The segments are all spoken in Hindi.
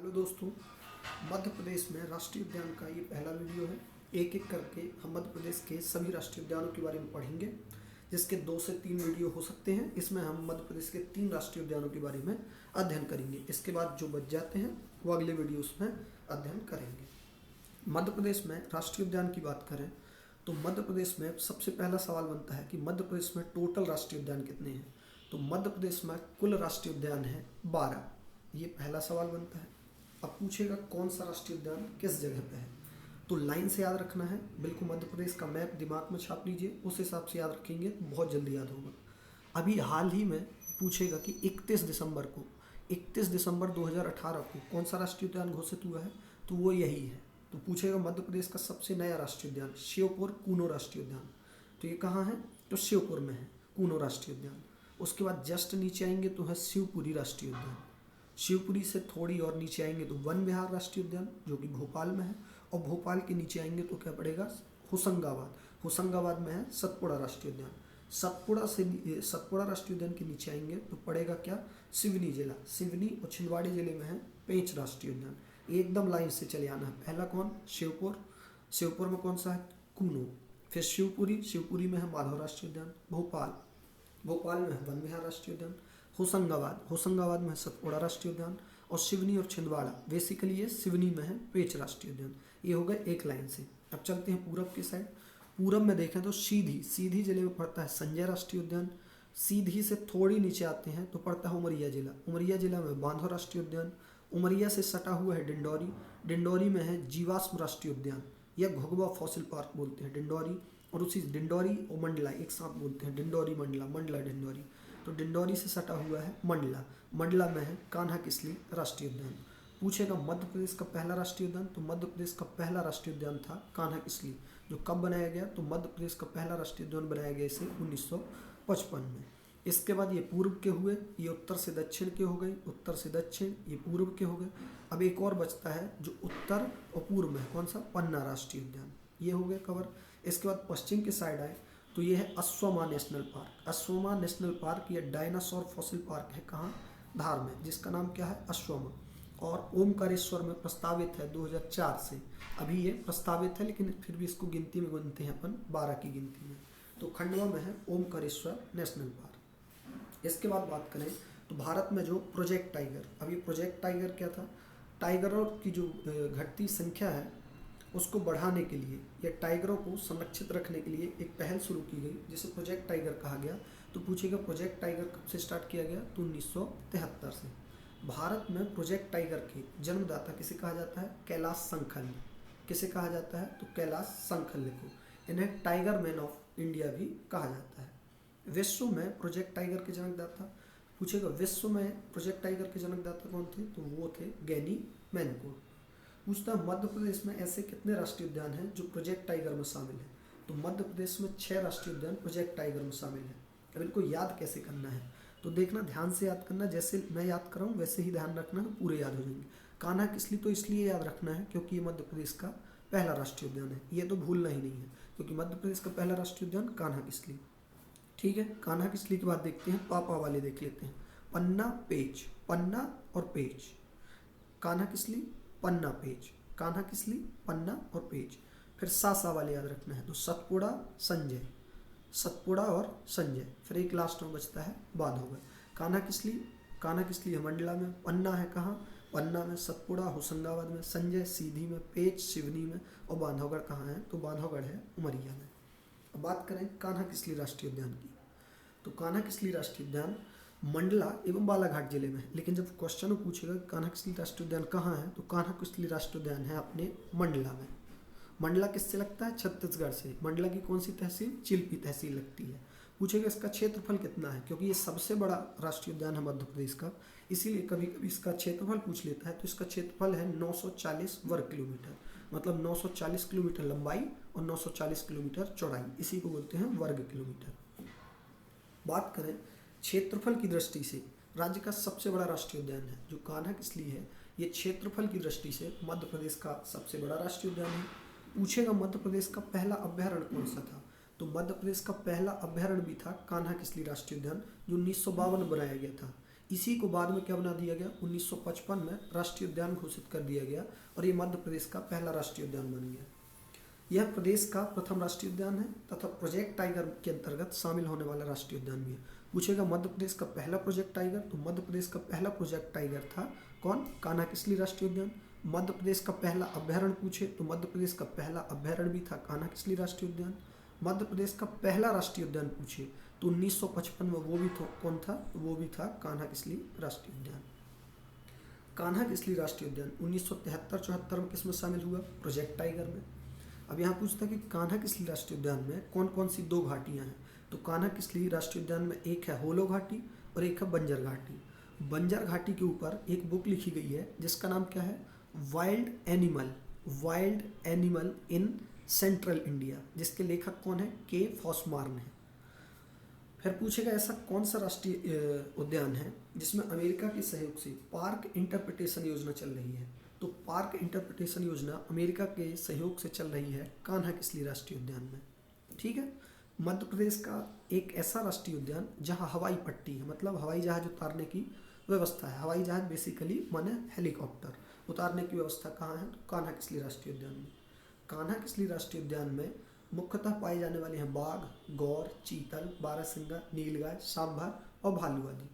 हेलो दोस्तों, मध्य प्रदेश में राष्ट्रीय उद्यान का ये पहला वीडियो है। एक एक करके हम मध्य प्रदेश के सभी राष्ट्रीय उद्यानों के बारे में पढ़ेंगे, जिसके 2 से 3 वीडियो हो सकते हैं। इसमें हम मध्य प्रदेश के 3 राष्ट्रीय उद्यानों के बारे में अध्ययन करेंगे। इसके बाद जो बच जाते हैं वो अगले वीडियोस में अध्ययन करेंगे। मध्य प्रदेश में राष्ट्रीय उद्यान की बात करें तो मध्य प्रदेश में सबसे पहला सवाल बनता है कि मध्य प्रदेश में टोटल राष्ट्रीय उद्यान कितने हैं। तो मध्य प्रदेश में कुल राष्ट्रीय उद्यान है 12। ये पहला सवाल बनता है। अब पूछेगा कौन सा राष्ट्रीय उद्यान किस जगह पे है, तो लाइन से याद रखना है। बिल्कुल मध्य प्रदेश का मैप दिमाग में छाप लीजिए, उस हिसाब से याद रखेंगे तो बहुत जल्दी याद होगा। अभी हाल ही में पूछेगा कि 31 दिसंबर 2018 को कौन सा राष्ट्रीय उद्यान घोषित हुआ है, तो वो यही है। तो पूछेगा मध्य प्रदेश का सबसे नया राष्ट्रीय उद्यान श्योपुर कूनो राष्ट्रीय उद्यान। तो ये कहाँ है, तो श्योपुर में है कूनो राष्ट्रीय उद्यान। उसके बाद जस्ट नीचे आएंगे तो है शिवपुरी राष्ट्रीय उद्यान। शिवपुरी से थोड़ी और नीचे आएंगे तो वन विहार राष्ट्रीय उद्यान जो कि भोपाल में है। और भोपाल के नीचे आएंगे तो क्या पड़ेगा, होशंगाबाद में है सतपुड़ा राष्ट्रीय उद्यान। सतपुड़ा राष्ट्रीय उद्यान के नीचे आएंगे तो पड़ेगा क्या, सिवनी जिला। सिवनी और छिंदवाड़ा जिले में है पेंच राष्ट्रीय उद्यान। एकदम लाइन से चले आना है। पहला कौन, शिवपुर में कौन सा है, कूनो। फिर शिवपुरी में है माधव राष्ट्रीय उद्यान। भोपाल में है वन विहार राष्ट्रीय उद्यान। होशंगाबाद में है सतपुड़ा राष्ट्रीय उद्यान। और सिवनी और छिंदवाड़ा बेसिकली ये सिवनी में है पेंच राष्ट्रीय उद्यान। ये हो गए एक लाइन से। अब चलते हैं पूरब की साइड। पूरब में देखें तो सीधी जिले में पड़ता है संजय राष्ट्रीय उद्यान। सीधी से थोड़ी नीचे आते हैं तो पड़ता है उमरिया जिला में बांधव राष्ट्रीय उद्यान। उमरिया से सटा हुआ है डिंडौरी में है जीवाश्म राष्ट्रीय उद्यान या घुघुआ फॉसिल पार्क बोलते हैं डिंडौरी। और उसी डिंडौरी और मंडला एक साथ बोलते हैं, डिंडौरी मंडला डिंडौरी। तो डिंडौरी से सटा हुआ है मंडला में है कान्हा किसली राष्ट्रीय उद्यान। पूछेगा मध्य प्रदेश का पहला राष्ट्रीय उद्यान, तो मध्य प्रदेश का पहला राष्ट्रीय उद्यान था कान्हा किसली, जो कब बनाया गया, तो मध्य प्रदेश का पहला राष्ट्रीय उद्यान बनाया गया इसे 1955 में। इसके बाद ये पूर्व के हुए, ये उत्तर से दक्षिण के हो गए, उत्तर से दक्षिण ये पूर्व के हो गए। अब एक और बचता है जो उत्तर और पूर्व में, कौन सा, पन्ना राष्ट्रीय उद्यान। ये हो गया कवर। इसके बाद पश्चिम के साइड आए तो ये है अस्वमा नेशनल पार्क। अस्वमा नेशनल पार्क ये डायनासोर फॉसिल पार्क है, कहाँ, धार में, जिसका नाम क्या है, अस्वमा। और ओमकारेश्वर में प्रस्तावित है 2004 से। अभी ये प्रस्तावित है लेकिन फिर भी इसको गिनती में गिनते हैं अपन 12 की गिनती में। तो खंडवा में है ओमकारेश्वर नेशनल पार्क। इसके बाद बात करें तो भारत में जो प्रोजेक्ट टाइगर, अब ये प्रोजेक्ट टाइगर क्या था, टाइगरों की जो घटती संख्या है उसको बढ़ाने के लिए या टाइगरों को संरक्षित रखने के लिए एक पहल शुरू की गई जिसे प्रोजेक्ट टाइगर कहा गया। तो पूछेगा प्रोजेक्ट टाइगर कब से स्टार्ट किया गया, तो 1973 से। भारत में प्रोजेक्ट टाइगर के जन्मदाता किसे कहा जाता है, कैलाश संखल्य। किसे कहा जाता है, तो कैलाश संखल्य को। इन्हें टाइगर मैन ऑफ इंडिया भी कहा जाता है। विश्व में प्रोजेक्ट टाइगर के जनकदाता, पूछेगा विश्व में प्रोजेक्ट टाइगर के जनकदाता कौन थे, तो वो थे गैनी मैनकोट। पूछता है मध्य प्रदेश में ऐसे कितने राष्ट्रीय उद्यान हैं जो प्रोजेक्ट टाइगर में शामिल है, तो मध्य प्रदेश में 6 राष्ट्रीय उद्यान प्रोजेक्ट टाइगर में शामिल है। अब इनको याद कैसे करना है, तो देखना, ध्यान से याद करना, जैसे मैं याद कर रहा हूँ वैसे ही ध्यान रखना है, पूरे याद हो जाएंगे। कान्हा किसली तो इसलिए याद रखना है क्योंकि ये मध्य प्रदेश का पहला राष्ट्रीय उद्यान है, ये तो भूलना ही नहीं है, क्योंकि मध्य प्रदेश का पहला राष्ट्रीय उद्यान कान्हा किसली। ठीक है, कान्हा किसली के बाद देखते हैं, पापा वाले देख लेते हैं। पन्ना और पेच, कान्हा किसली, पन्ना पेच, कान्हा किसली, पन्ना और पेच। फिर सा वाले याद रखना है, तो सतपुड़ा और संजय। फिर एक लास्ट में बचता है बांधवगढ़। कान्हा किसली है मंडला में, पन्ना है कहाँ, पन्ना में, सतपुड़ा होशंगाबाद में, संजय सीधी में, पेच सिवनी में, और बांधवगढ़ कहाँ है, तो बांधवगढ़ है उमरिया में। अब बात करें कान्हा किसली राष्ट्रीय उद्यान की, तो कान्हा किसली राष्ट्रीय उद्यान मंडला एवं बालाघाट जिले में है। लेकिन जब क्वेश्चन पूछेगा कान्हा किसली राष्ट्रीय उद्यान कहाँ है, तो कान्हा किसली राष्ट्रीय उद्यान है अपने मंडला में। मंडला किससे लगता है, छत्तीसगढ़ से। मंडला की कौन सी तहसील, चिल्पी तहसील लगती है। पूछेगा इसका क्षेत्रफल कितना है, क्योंकि ये सबसे बड़ा राष्ट्रीय उद्यान है मध्य प्रदेश का, इसीलिए कभी कभी इसका क्षेत्रफल पूछ लेता है। तो इसका क्षेत्रफल है 940 वर्ग किलोमीटर, मतलब 940 किलोमीटर लंबाई और 940 किलोमीटर चौड़ाई, इसी को बोलते हैं वर्ग किलोमीटर। बात करें क्षेत्रफल की दृष्टि से, राज्य का सबसे बड़ा राष्ट्रीय उद्यान है जो कान्हा किसली है, ये क्षेत्रफल की दृष्टि से मध्य प्रदेश का सबसे बड़ा राष्ट्रीय उद्यान है। पूछेगा मध्य प्रदेश का पहला अभ्यारण्य कौन सा था, तो मध्य प्रदेश का पहला अभ्यारण्य भी था कान्हा किसली राष्ट्रीय उद्यान, जो 1952 में बनाया गया था। इसी को बाद में क्या बना दिया गया, 1955 में राष्ट्रीय उद्यान घोषित कर दिया गया और ये मध्य प्रदेश का पहला राष्ट्रीय उद्यान बन गया। यह प्रदेश का प्रथम राष्ट्रीय उद्यान है तथा प्रोजेक्ट टाइगर के अंतर्गत शामिल होने वाला राष्ट्रीय उद्यान भी है। पूछेगा मध्य प्रदेश का पहला प्रोजेक्ट टाइगर, तो मध्य प्रदेश का पहला प्रोजेक्ट टाइगर था कौन, कान्हा-किसली राष्ट्रीय उद्यान। मध्य प्रदेश का पहला अभ्यारण्य पूछे तो मध्य प्रदेश का पहला अभ्यारण्य भी था कान्हा-किसली राष्ट्रीय उद्यान। मध्य प्रदेश का पहला राष्ट्रीय उद्यान पूछे तो 1955 में वो भी कौन था, वो भी था कान्हा-किसली राष्ट्रीय उद्यान। कान्हा-किसली राष्ट्रीय उद्यान 1973-74 में किसमें शामिल हुआ, प्रोजेक्ट टाइगर में। अब यहाँ पूछता है कि कान्हा-किसली राष्ट्रीय उद्यान में कौन कौन सी 2 घाटियाँ हैं, तो कान्हा-किसली राष्ट्रीय उद्यान में एक है होलो घाटी और एक है बंजर घाटी। बंजर घाटी के ऊपर एक बुक लिखी गई है जिसका नाम क्या है, wild animal in central India, जिसके लेखक कौन है, के फॉस्मार्न है। फिर पूछेगा ऐसा कौन सा राष्ट्रीय उद्यान है जिसमें अमेरिका के सहयोग से पार्क इंटरप्रिटेशन योजना चल रही है, तो पार्क इंटरप्रिटेशन योजना अमेरिका के सहयोग से चल रही है कान्हा-किसली राष्ट्रीय उद्यान में। ठीक है। मध्य प्रदेश का एक ऐसा राष्ट्रीय उद्यान जहां हवाई पट्टी है, मतलब हवाई जहाज उतारने की व्यवस्था है। हवाई जहाज बेसिकली माने हेलीकॉप्टर उतारने की व्यवस्था कहाँ है, तो कान्हा-किसली राष्ट्रीय उद्यान में। कान्हा-किसली राष्ट्रीय उद्यान में मुख्यतः पाए जाने वाले हैं बाघ, गौर, चीतल, बारहसिंगा, नीलगाय, सांभर और भालू आदि।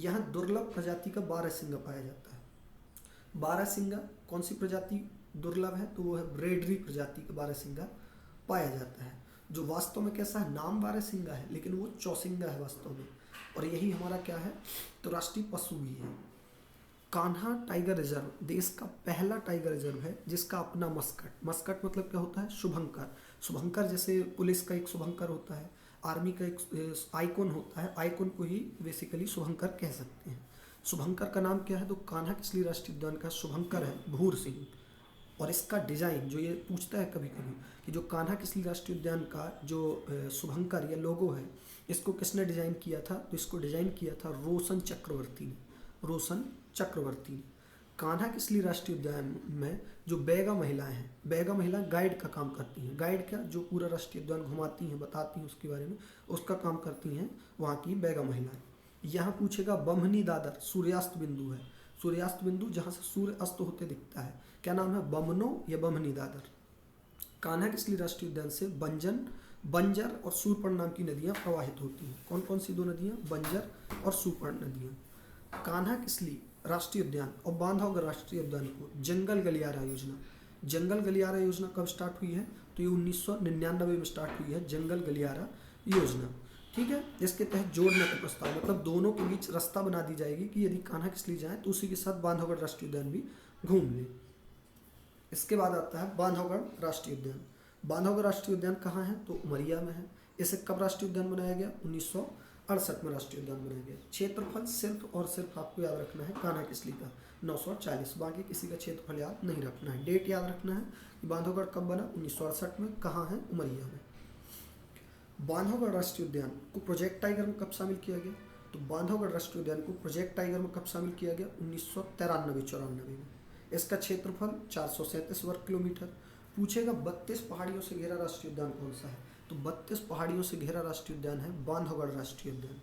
यहाँ दुर्लभ प्रजाति का बारहसिंगा पाया जाता है। बारहसिंगा कौन सी प्रजाति दुर्लभ है, तो वो है ब्रेडरी प्रजाति का बारहसिंगा पाया जाता है, जो वास्तव में कैसा है, नाम बारहसिंगा है लेकिन वो चौसिंगा है वास्तव में। और यही हमारा क्या है, तो राष्ट्रीय पशु भी है। कान्हा टाइगर रिजर्व देश का पहला टाइगर रिजर्व है जिसका अपना मस्कट मतलब क्या होता है, शुभंकर जैसे पुलिस का एक शुभंकर होता है, आर्मी का एक आइकॉन होता है, आइकॉन को ही बेसिकली शुभंकर कह सकते हैं। शुभंकर का नाम क्या है, तो कान्हा-किसली राष्ट्रीय उद्यान का शुभंकर है भूर सिंह। और इसका डिजाइन जो ये पूछता है कभी कभी कि जो कान्हा-किसली राष्ट्रीय उद्यान का जो शुभंकर या लोगो है, इसको किसने डिजाइन किया था, तो इसको डिजाइन किया था रोशन चक्रवर्ती ने। कान्हा-किसली राष्ट्रीय उद्यान में जो बैगा महिलाएं गाइड का काम करती हैं। गाइड क्या, जो पूरा राष्ट्रीय उद्यान घुमाती हैं, बताती हैं उसके बारे में, उसका काम करती हैं वहाँ की बैगा महिलाएं। यहाँ पूछेगा बमनी दादर सूर्यास्त बिंदु है, सूर्यास्त बिंदु जहाँ से सूर्य अस्त होते दिखता है, क्या नाम है, बमनो या बमनी दादर। कान्हा-किसली राष्ट्रीय उद्यान से बंजर और सूरपर्ण नाम की नदियाँ प्रवाहित होती हैं। कौन कौन सी 2 नदियाँ, बंजर और सूरपर्ण नदियाँ। कान्हा-किसली राष्ट्रीय उद्यान और बांधवगढ़ राष्ट्रीय उद्यान को जंगल गलियारा योजना कब स्टार्ट हुई है, तो ये 1999 में स्टार्ट हुई है जंगल गलियारा योजना। ठीक है। इसके तहत जोड़ने का प्रस्ताव, मतलब दोनों के बीच रास्ता बना दी जाएगी कि यदि कान्हा-किसली जाए तो उसी के साथ बांधवगढ़ राष्ट्रीय उद्यान भी घूम ले। इसके बाद आता है बांधवगढ़ राष्ट्रीय उद्यान। बांधवगढ़ राष्ट्रीय उद्यान कहाँ है, तो उमरिया में है। इसे कब राष्ट्रीय उद्यान बनाया गया, 1968 में राष्ट्रीय उद्यान बनाया गया। क्षेत्रफल सिर्फ और सिर्फ आपको याद रखना है कान्हा-किसली का 940, बाकी किसी का क्षेत्रफल याद नहीं रखना है। डेट याद रखना है कि बांधवगढ़ कब बना, 1968 में, कहाँ है, उमरिया में। बांधवगढ़ राष्ट्रीय उद्यान को प्रोजेक्ट टाइगर में कब शामिल किया गया, तो बांधवगढ़ राष्ट्रीय उद्यान को प्रोजेक्ट टाइगर में कब शामिल किया गया, 1993-94 में। इसका क्षेत्रफल 437 वर्ग किलोमीटर। पूछेगा 32 पहाड़ियों से घिरा राष्ट्रीय उद्यान कौन सा है, तो 32 पहाड़ियों से घिरा राष्ट्रीय उद्यान है बांधवगढ़ राष्ट्रीय उद्यान।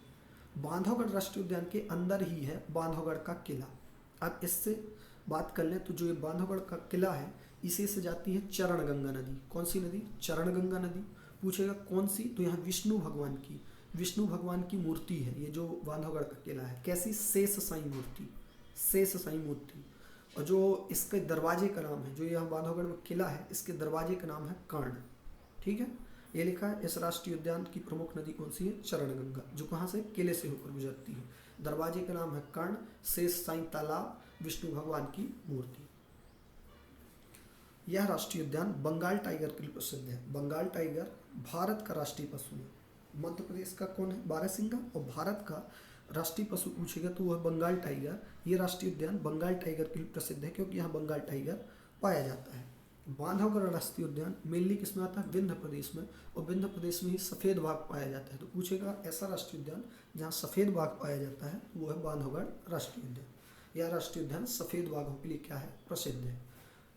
बांधवगढ़ राष्ट्रीय उद्यान के अंदर ही है बांधवगढ़ का किला। अब इससे बात कर लें तो जो ये बांधवगढ़ का किला है, इसी से जाती है चरणगंगा नदी। कौन सी नदी, चरणगंगा नदी। पूछेगा कौन सी, तो यहाँ विष्णु भगवान की मूर्ति है। ये जो बांधवगढ़ का किला है कैसी, शेष साई मूर्ति। और जो इसके दरवाजे का नाम है, जो यहाँ बांधवगढ़ में किला है, इसके दरवाजे का नाम है कर्ण। ठीक है। ये लिखा है इस राष्ट्रीय उद्यान की प्रमुख नदी कौन सी है, चरणगंगा, जो कहाँ से, किले से होकर गुजरती है। दरवाजे का नाम है कर्ण, शेष साई तालाब, विष्णु भगवान की मूर्ति। यह राष्ट्रीय उद्यान बंगाल टाइगर के लिए प्रसिद्ध है। बंगाल टाइगर भारत का राष्ट्रीय पशु है। मध्य प्रदेश का कौन है, बारहसिंगा, और भारत का राष्ट्रीय पशु पूछेगा तो वह बंगाल टाइगर। ये राष्ट्रीय उद्यान बंगाल टाइगर के लिए प्रसिद्ध है क्योंकि यहाँ बंगाल टाइगर पाया जाता है। बांधवगढ़ राष्ट्रीय उद्यान मेनली किसमें आता है, विंध्य प्रदेश में, और विंध्य प्रदेश में ही सफ़ेद बाघ पाया जाता है। तो पूछेगा ऐसा राष्ट्रीय उद्यान जहाँ सफ़ेद बाघ पाया जाता है, वो है बांधवगढ़ राष्ट्रीय उद्यान। यह राष्ट्रीय उद्यान सफ़ेद बाघों के लिए क्या है, प्रसिद्ध है।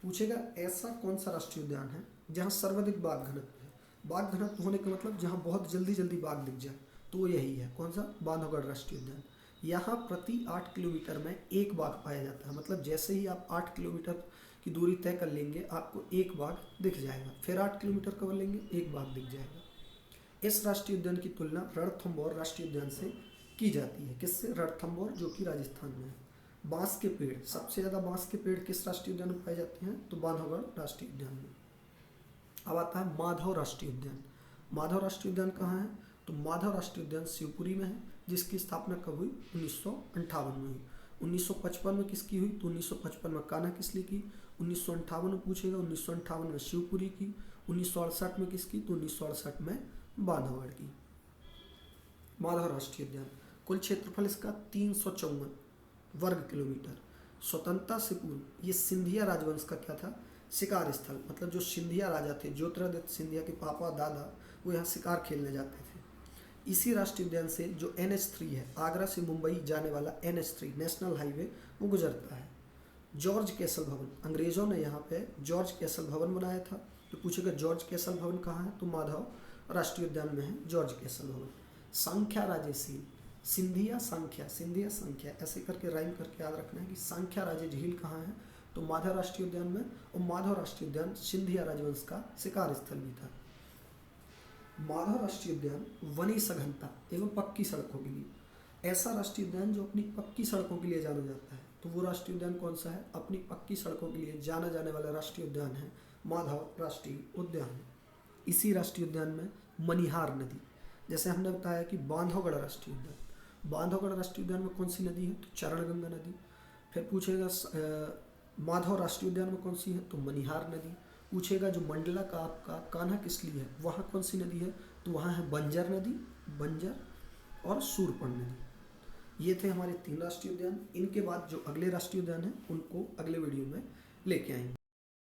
पूछेगा ऐसा कौन सा राष्ट्रीय उद्यान है जहाँ सर्वाधिक बाघ घनत्व है। बाघ घनत्व होने का मतलब जहाँ बहुत जल्दी बाघ दिख जाए, तो वो यही है, कौन सा, बांधवगढ़ राष्ट्रीय उद्यान। यहाँ प्रति 8 किलोमीटर में एक बाघ पाया जाता है। मतलब जैसे ही आप 8 किलोमीटर की दूरी तय कर लेंगे आपको एक बाघ दिख जाएगा, फिर 8 किलोमीटर कवर लेंगे एक बाघ दिख जाएगा। इस राष्ट्रीय उद्यान की तुलना रणथंभौर राष्ट्रीय उद्यान से की जाती है। किससे? रणथंभौर, जो कि राजस्थान में है। बांस के पेड़, सबसे ज़्यादा बांस के पेड़ किस राष्ट्रीय उद्यान में पाए जाते हैं? तो बांधवगढ़ राष्ट्रीय उद्यान में। अब आता है माधव राष्ट्रीय उद्यान। माधव राष्ट्रीय उद्यान कहाँ है? तो माधव राष्ट्रीय उद्यान शिवपुरी में है, जिसकी स्थापना कब हुई? 1958 में हुई। 1955 में किसकी हुई? तो 1955 में कान्हा किसली की? 1958 में पूछेगा। 1958 में शिवपुरी की। 1968 में किसकी? तो 1968 में बांधवगढ़ की। माधव राष्ट्रीय उद्यान, कुल क्षेत्रफल इसका 354 वर्ग किलोमीटर। स्वतंत्रता से पूर्व ये सिंधिया राजवंश का क्या था? शिकार स्थल। मतलब जो सिंधिया राजा थे, ज्योतिरादित्य सिंधिया के पापा दादा, वो यहाँ शिकार खेलने जाते थे। इसी राष्ट्रीय उद्यान से जो NH3 है, आगरा से मुंबई जाने वाला NH3 नेशनल हाईवे, वो गुजरता है। जॉर्ज कैसल भवन, अंग्रेजों ने यहाँ पे जॉर्ज कैसल भवन बनाया था। तो पूछेगा जॉर्ज कैसल भवन कहाँ है? तो माधव राष्ट्रीय उद्यान में है जॉर्ज कैसल भवन। सांख्या राजेसील, सिंधिया सांख्या, सिंधिया सांख्या, ऐसे करके राइम करके याद रखना है कि सांख्या राजे झील कहाँ है? तो माधव राष्ट्रीय उद्यान में। और माधव राष्ट्रीय उद्यान सिंधिया राजवंश का शिकार स्थल भी था। माधव राष्ट्रीय उद्यान वनी सघनता एवं पक्की सड़कों के लिए, ऐसा राष्ट्रीय उद्यान जो अपनी पक्की सड़कों के लिए जाना जाता है। तो वो राष्ट्रीय उद्यान कौन सा है? अपनी पक्की सड़कों के लिए जाना जाने वाला राष्ट्रीय उद्यान है माधव राष्ट्रीय उद्यान। इसी राष्ट्रीय उद्यान में मनिहार नदी, जैसे हमने बताया कि बांधवगढ़ राष्ट्रीय उद्यान, बांधवगढ़ राष्ट्रीय उद्यान में कौन सी नदी है? तो चरणगंगा नदी। फिर पूछेगा माधव राष्ट्रीय उद्यान में कौन सी है? तो मनिहार नदी। पूछेगा जो मंडला का आपका कान्हा किसली है, वहाँ कौन सी नदी है? तो वहाँ है बंजर नदी, बंजर और सूरपण नदी। ये थे हमारे 3 राष्ट्रीय उद्यान। इनके बाद जो अगले राष्ट्रीय उद्यान हैं उनको अगले वीडियो में लेके आएंगे।